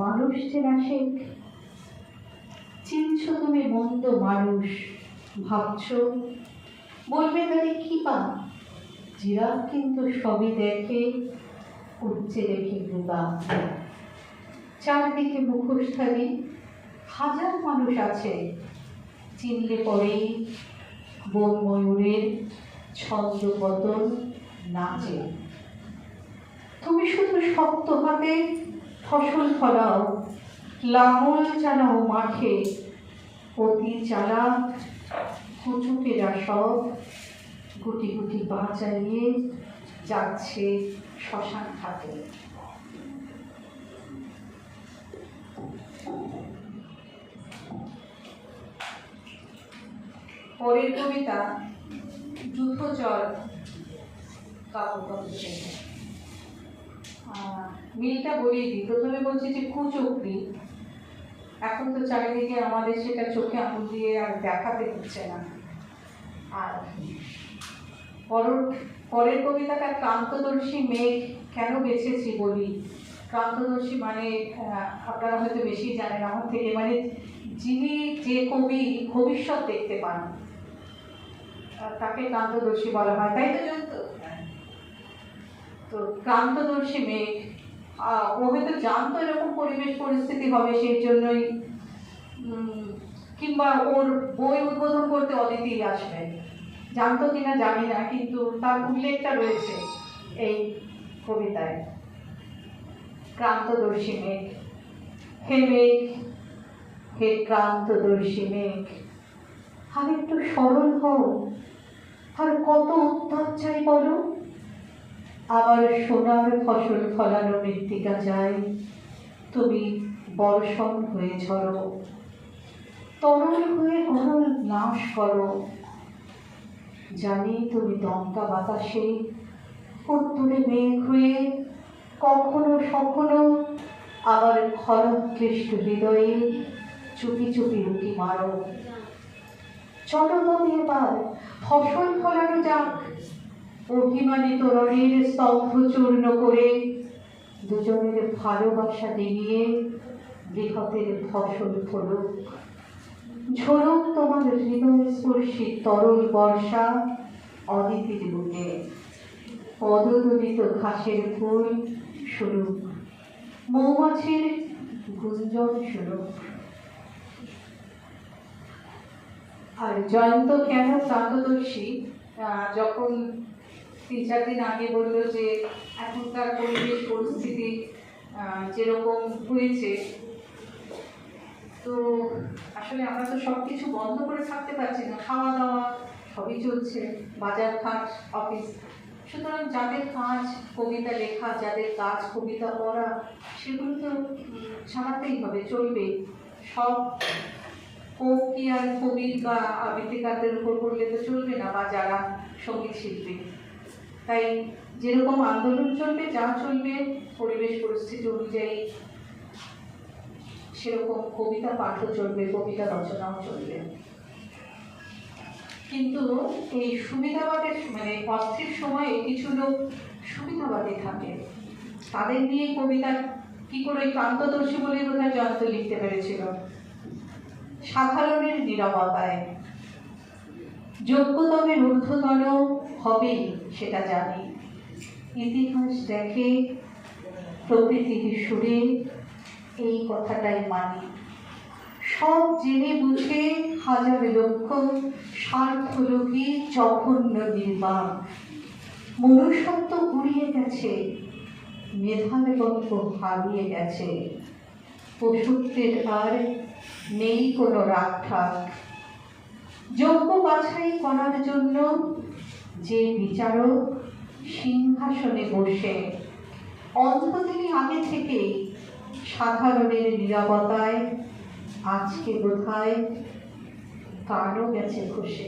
মানুষ যে আসে, চিনছ তুমি মন্দ মানুষ, ভাবছ বলবে তারে কি পা, জিরাফ কিন্তু সবই দেখে, উচ্চে রেখে গুদা। চারদিকে মুখোশধারী হাজার মানুষ আছে, চিনলে পরেই বন ময়ূরের ছন্দপতন নাচে। তুমি শুধু শক্ত হাতে ফসল ফলাও, লাঙল চালাও মাঠে, অতি চালা কুচুকেরা সব গুটি গুটি পা চালিয়ে যাচ্ছে শ্মশান ঘাটে। পরের কবিতা যুদ্ধচর কাব্যতন্ত্রে। মিলটা বলিয়ে দিই। প্রথমে বলছি যে কুচক্রি, এখন তো চারিদিকে আমাদের সেটা চোখে আঙুল দিয়ে আর দেখাতে হচ্ছে না। আর পরের কবিতাটা ক্রান্তদর্শী মেঘ কেন বেছেছি বলি। ক্রান্তদর্শী মানে আপনারা হয়তো বেশি জানেন আমার থেকে, মানে যিনি যে কবি ভবিষ্যৎ দেখতে পান তাকে ক্রান্তদর্শী বলা হয়, তাই তো জানতো? তো ক্রান্তদর্শী মেঘ, ও হয়তো জানতো এরকম পরিবেশ পরিস্থিতি হবে, সেই জন্যই কিংবা ওর বই উদ্বোধন করতে অদিতি আসবে, জানতো কিনা জানি না, কিন্তু তার উল্লেখটা রয়েছে এই কবিতায়। ক্রান্তদর্শী মেঘ, হে মেঘ, হে ক্রান্তদর্শী মেঘ, আর একটু সরল হও, আর কত উত্তাপ চাই বলো। আবার সোনার ফসল ফলানো মৃত্তিকা যায়, তুমি বর্ষণ হয়ে ঝরো, তরল হয়ে গরল নাশ করো। জানি তুমি দমকা বাতাসে উত্তরে মেঘ হয়ে কখনো সখনো আবার খরক্লিষ্ট হৃদয়ে চুপি চুপি উঁকি মারো। চলো তবে এবার ফসল ফলানো যাক, অভিমানী তরণের স্তম্ভ চূর্ণ করে দুজনের ভালোবাসা নিয়ে বৃহতের ফসল ফলুক। ঝরুক তোমার হৃদয় স্পর্শী তরল বর্ষা অদিতির বুকে, পদদলিত ঘাসের ফুল শুনুক, মৌমাছির গুঞ্জন শুনুক। আর জয়ন্ত কেন ক্রান্তদর্শী, যখন 3-4 দিন আগে বললো যে এখনকার পরিবেশ পরিস্থিতি যেরকম হয়েছে, তো আসলে আমরা তো সব কিছু বন্ধ করে থাকতে পারছি না, খাওয়া দাওয়া সবই চলছে, বাজার ঘাট অফিস, সুতরাং যাদের কাজ কবিতা লেখা, যাদের কাজ কবিতা পড়া, সেগুলো তো চালাতেই হবে, চলবে। সব কি আর কবি বা আবৃত্তিকারদের উপর করলে তো চলবে না, বা যারা সঙ্গীত শিল্পী। তাই যেরকম আন্দোলন চলবে, যা চলবে পরিবেশ পরিস্থিতি অনুযায়ী সেরকম কবিতা পাঠও চলবে, কবিতা রচনাও চলবে। কিন্তু এই সুবিধাবাদের মানে অস্থির সময়ে কিছু লোক সুবিধাবাদী থাকে, তাদের নিয়ে কবিতা কি করে ক্রান্তদর্শী বলে বোধহয় জয়ন্ত লিখতে পেরেছিল। সাধারণের নীরবতায় যোগ্যতমের ঊর্ধ্বতন হবে সেটা জানি, ইতিহাস দেখে প্রকৃতির সুরে এই কথাটাই মানি। সব জেনে বুঝে হাজার লক্ষ স্বার্থলোভী জঘন্য নির্বাক, মনুষ্যত্ব গুড়িয়ে গেছে, মেধার গল্প হারিয়ে গেছে, পশুত্বের আর নেই কোনো রাগঠাক। যোগ্য বাছাই করার জন্য যে বিচারক সিংহাসনে বসে, অন্ধ তিনি আগে থেকে সাধারণের নীরবতায় আজকে বোধহয় কানও গেছে খসে।